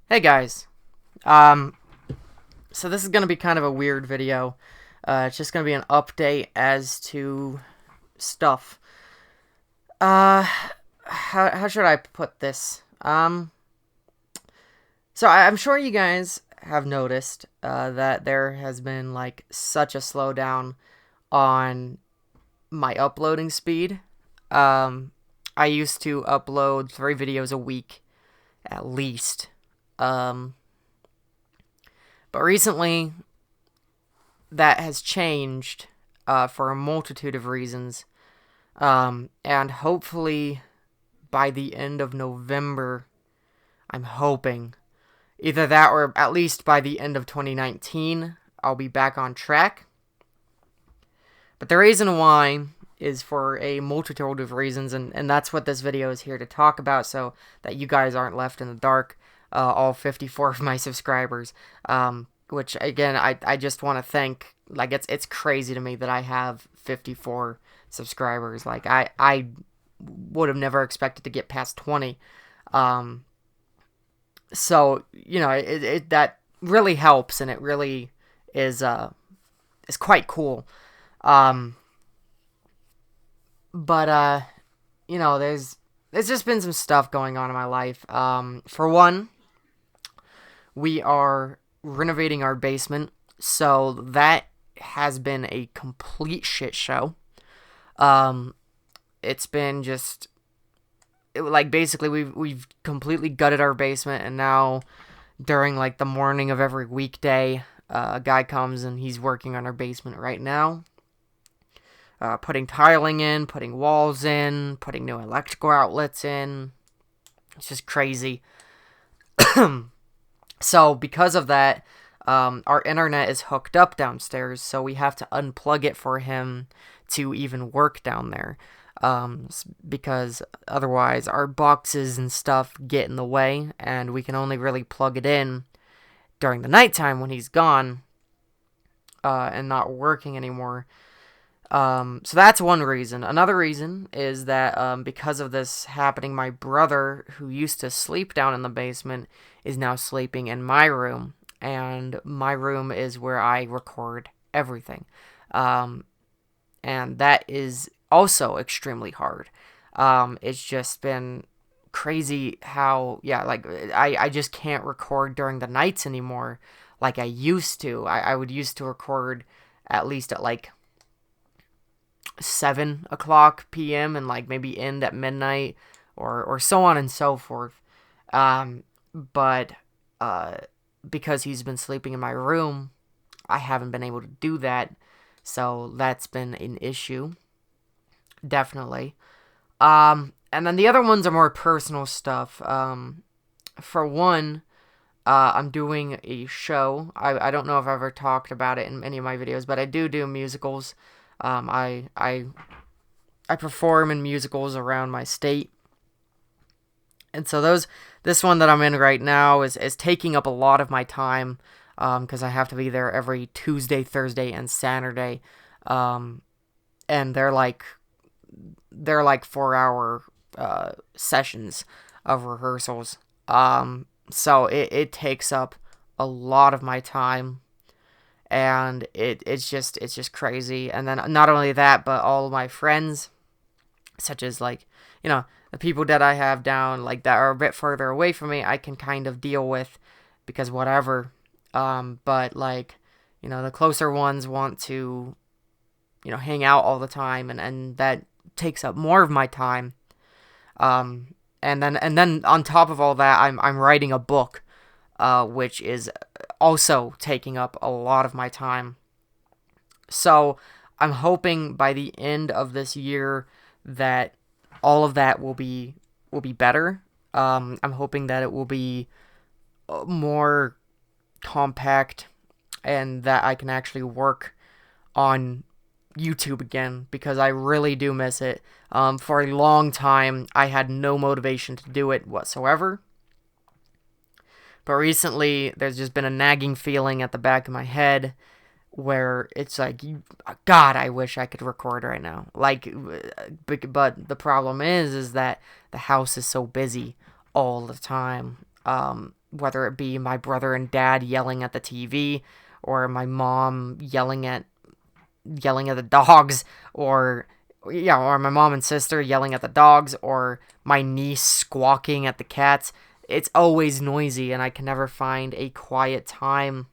Hey guys, um, so this is gonna be kind of a weird video. It's just gonna be an update as to stuff. Uh, how should I put this? So I'm sure you guys have noticed that there has been like such a slowdown on my uploading speed. Um, I used to upload 3 videos a week at least. Um, but recently that has changed for a multitude of reasons. And hopefully by the end of November, I'm hoping either that or at least by the end of 2019, I'll be back on track. But the reason why is for a multitude of reasons, and that's what this video is here to talk about so that you guys aren't left in the dark, all 54 of my subscribers. Which again, I just want to thank. Like it's crazy to me that I have 54 subscribers. Like I would have never expected to get past 20. Um, so that really helps, and it really is quite cool. Um, but there's just been some stuff going on in my life. For one, we are renovating our basement, so that has been a complete shit show. Um, it's been just like basically we've completely gutted our basement, and now during like the morning of every weekday, a guy comes and he's working on our basement right now. Putting tiling in, putting walls in, putting new electrical outlets in. It's just crazy. So because of that, our internet is hooked up downstairs, so we have to unplug it for him to even work down there. Because otherwise our boxes and stuff get in the way, and we can only really plug it in during the nighttime when he's gone and not working anymore. So that's one reason. Another reason is that because of this happening, my brother, who used to sleep down in the basement, is now sleeping in my room, and my room is where I record everything. Um, and that is also extremely hard. It's just been crazy how, yeah, like I just can't record during the nights anymore like I used to. I would used to record at least at like 7 o'clock p.m. and like maybe end at midnight or so on and so forth. But uh, because he's been sleeping in my room, I haven't been able to do that. So that's been an issue, definitely. And then the other ones are more personal stuff. For one, I'm doing a show. I don't know if I've ever talked about it in any of my videos, but I do musicals. I perform in musicals around my state. And so this one that I'm in right now is taking up a lot of my time because I have to be there every Tuesday, Thursday, and Saturday. Um, and they're like 4 hour sessions of rehearsals. So it takes up a lot of my time, and it's just crazy. And then not only that, but all of my friends, such as like the people that I have down like that are a bit further away from me, I can kind of deal with because whatever. But like the closer ones want to hang out all the time, and that takes up more of my time. And then on top of all that, I'm writing a book, which is also taking up a lot of my time. So I'm hoping by the end of this year that all of that will be better. I'm hoping that it will be more compact, and that I can actually work on YouTube again because I really do miss it. For a long time, I had no motivation to do it whatsoever. But recently, there's just been a nagging feeling at the back of my head where it's like, God, I wish I could record right now. Like, but the problem is that the house is so busy all the time. whether it be my brother and dad yelling at the TV, or my mom yelling at the dogs, or or my mom and sister yelling at the dogs, or my niece squawking at the cats. It's always noisy, and I can never find a quiet time.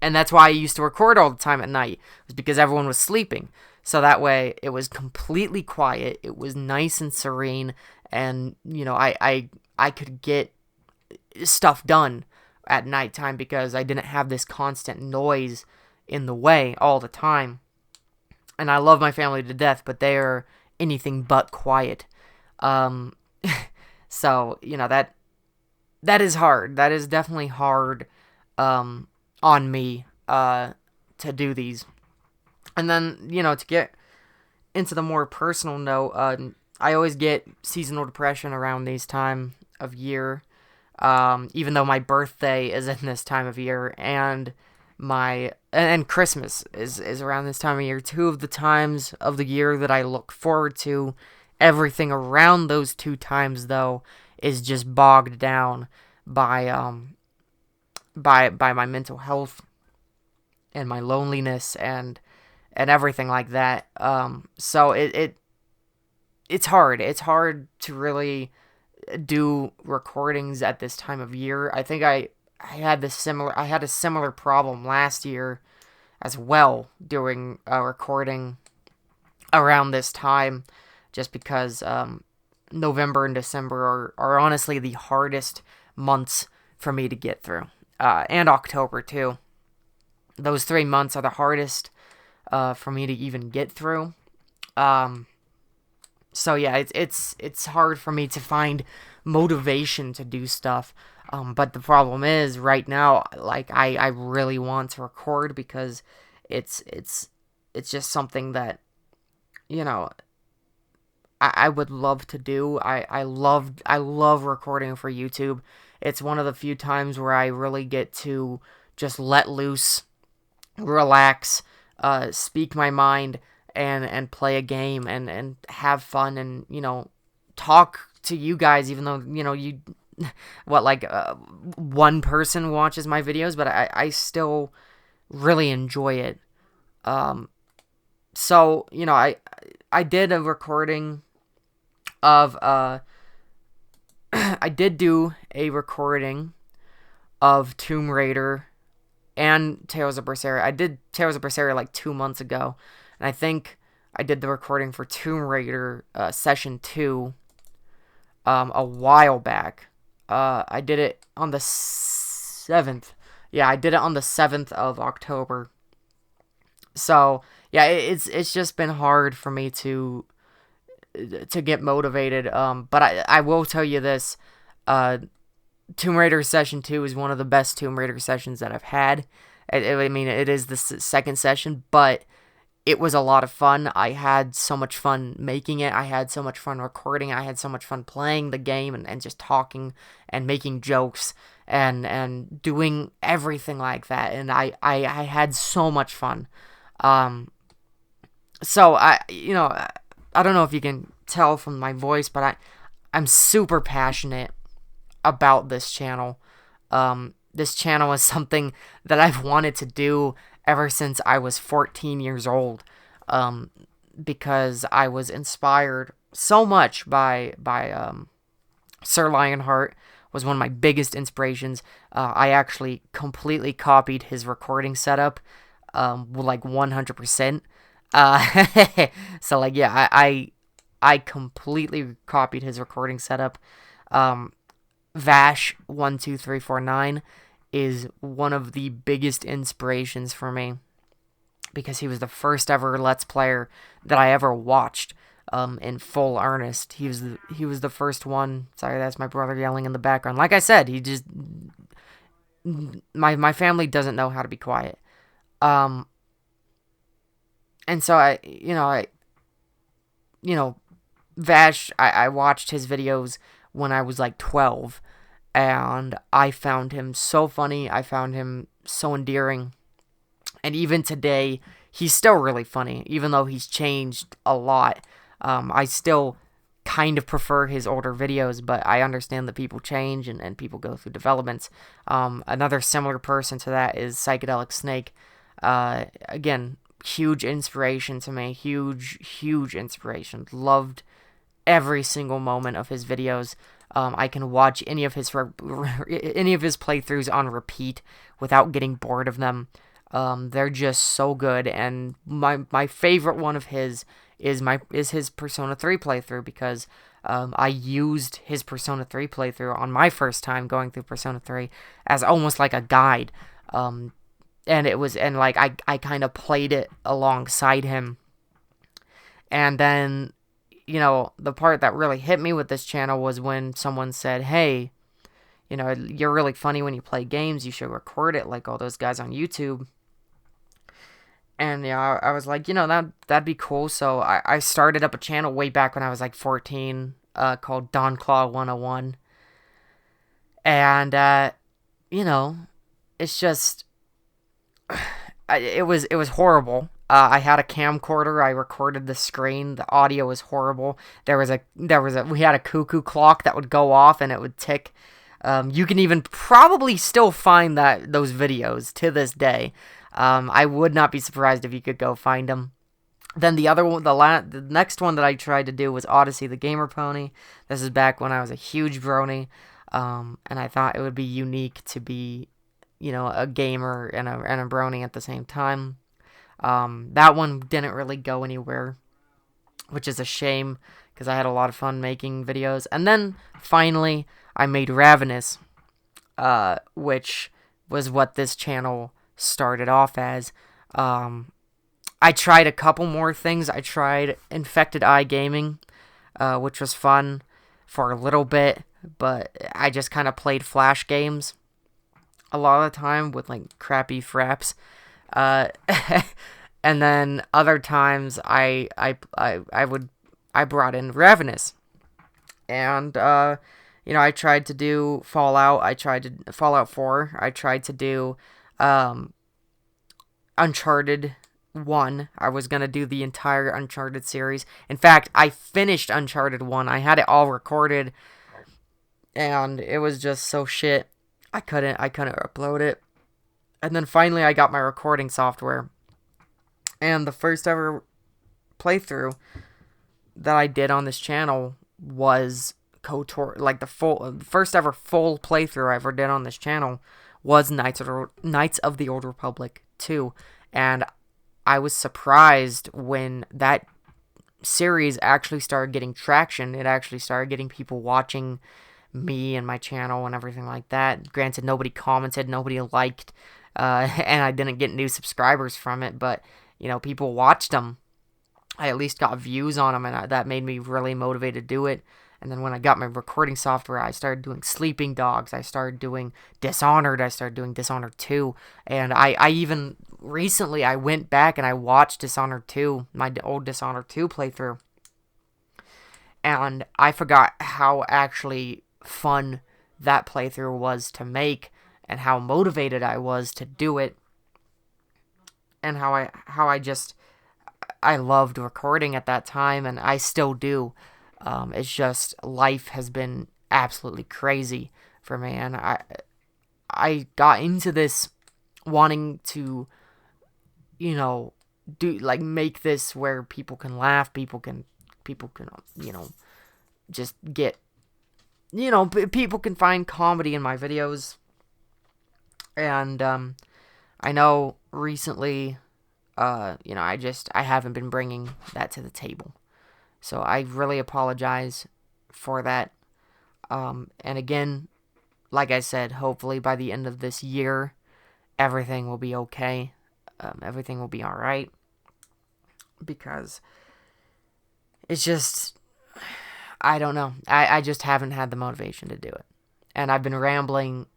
And that's why I used to record all the time at night, was because everyone was sleeping. So that way, it was completely quiet. It was nice and serene, and I could get stuff done at nighttime because I didn't have this constant noise in the way all the time. And I love my family to death, but they are anything but quiet. Um, so that is hard. That is definitely hard on me to do these. And then, to get into the more personal note, I always get seasonal depression around these time of year, even though my birthday is in this time of year, and Christmas is around this time of year. Two of the times of the year that I look forward to. Everything around those two times, though, is just bogged down by my mental health and my loneliness and everything like that. So it's hard. It's hard to really do recordings at this time of year. I think I had a similar problem last year as well, doing recording around this time, just because November and December are honestly the hardest months for me to get through, and October too. Those 3 months are the hardest for me to even get through. So yeah, it's hard for me to find motivation to do stuff. But the problem is, right now, like, I really want to record because it's just something that, I would love to do. I love recording for YouTube. It's one of the few times where I really get to just let loose, relax, speak my mind, and play a game and have fun, and talk to you guys, even though you one person watches my videos, but I still really enjoy it. So I did a recording of I did do a recording of Tomb Raider and Tales of Berseria. I did Tales of Berseria like 2 months ago, and I think I did the recording for Tomb Raider Session 2 a while back. I did it on the 7th. Yeah, I did it on the 7th of October. So, yeah, it's just been hard for me to get motivated. But I will tell you this. Tomb Raider Session 2 is one of the best Tomb Raider sessions that I've had. I mean, it is the second session, but it was a lot of fun. I had so much fun making it. I had so much fun recording. I had so much fun playing the game and just talking and making jokes and doing everything like that. And I had so much fun. So I don't know if you can tell from my voice, but I'm super passionate about this channel. This channel is something that I've wanted to do ever since I was 14 years old, because I was inspired so much by Sir Lionheart. Was one of my biggest inspirations. I actually completely copied his recording setup, like 100%. So like, yeah, I completely copied his recording setup. Vash12349 is one of the biggest inspirations for me, because he was the first ever Let's Player that I ever watched in full earnest. He was the first one. Sorry, that's my brother yelling in the background. Like I said, my family doesn't know how to be quiet. And so Vash, I watched his videos when I was like 12, and I found him so funny. I found him so endearing. And even today, he's still really funny, even though he's changed a lot. I still kind of prefer his older videos, but I understand that people change and people go through developments. Another similar person to that is Psychedelic Snake. Again, huge inspiration to me. Huge inspiration. Loved every single moment of his videos. I can watch any of his playthroughs on repeat without getting bored of them. They're just so good, and my favorite one of his is his Persona 3 playthrough, because I used his Persona 3 playthrough on my first time going through Persona 3 as almost like a guide. And I kind of played it alongside him. And then, the part that really hit me with this channel was when someone said, "Hey, you're really funny when you play games. You should record it like all those guys on YouTube." And I was like, that'd be cool. So I started up a channel way back when I was like 14, called Don Claw 101. And it's just, it was horrible. I had a camcorder. I recorded the screen. The audio was horrible. We had a cuckoo clock that would go off and it would tick. You can even probably still find those videos to this day. I would not be surprised if you could go find them. Then the other one, the next one that I tried to do was Odyssey the Gamer Pony. This is back when I was a huge brony, and I thought it would be unique to be, a gamer and a brony at the same time. That one didn't really go anywhere, which is a shame, because I had a lot of fun making videos. And then finally, I made Ravenous, which was what this channel started off as. I tried a couple more things. I tried Infected Eye Gaming, which was fun for a little bit, but I just kind of played Flash games a lot of the time with like crappy fraps. And then other times I brought in Ravenous, and I tried to do Fallout. I tried to Fallout 4. I tried to do Uncharted 1. I was going to do the entire Uncharted series. In fact, I finished Uncharted 1. I had it all recorded, and it was just so shit. I couldn't upload it. And then finally I got my recording software. And the first ever playthrough that I did on this channel was KOTOR. Like the first ever full playthrough I ever did on this channel was Knights of the Old Republic 2. And I was surprised when that series actually started getting traction. It actually started getting people watching me and my channel and everything like that. Granted, nobody commented, nobody liked, and I didn't get new subscribers from it, but, people watched them. I at least got views on them, and that made me really motivated to do it. And then when I got my recording software, I started doing Sleeping Dogs, I started doing Dishonored, I started doing Dishonored 2, and I even, recently, I went back and I watched Dishonored 2, my old Dishonored 2 playthrough, and I forgot how actually fun that playthrough was to make, and how motivated I was to do it, and how I loved recording at that time, and I still do. It's just life has been absolutely crazy for me, and I got into this wanting to, make this where people can laugh, people can just get, people can find comedy in my videos. And I know recently, I haven't been bringing that to the table, so I really apologize for that. And again, like I said, hopefully by the end of this year, everything will be okay. Everything will be alright, because it's just, I don't know. I just haven't had the motivation to do it. And I've been rambling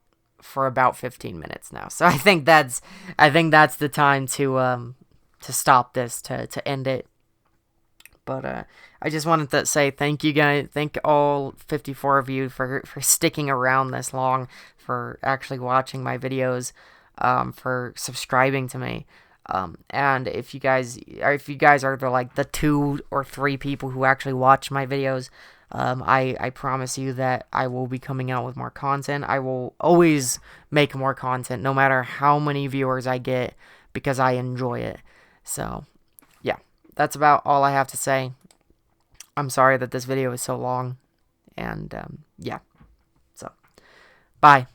for about 15 minutes now. So I think that's the time to stop this, to end it. But I just wanted to say thank you guys. Thank all 54 of you for sticking around this long, for actually watching my videos, for subscribing to me. And if you guys are the 2 or 3 people who actually watch my videos, I promise you that I will be coming out with more content. I will always make more content, no matter how many viewers I get, because I enjoy it. So, yeah, that's about all I have to say. I'm sorry that this video is so long, and yeah, so, bye.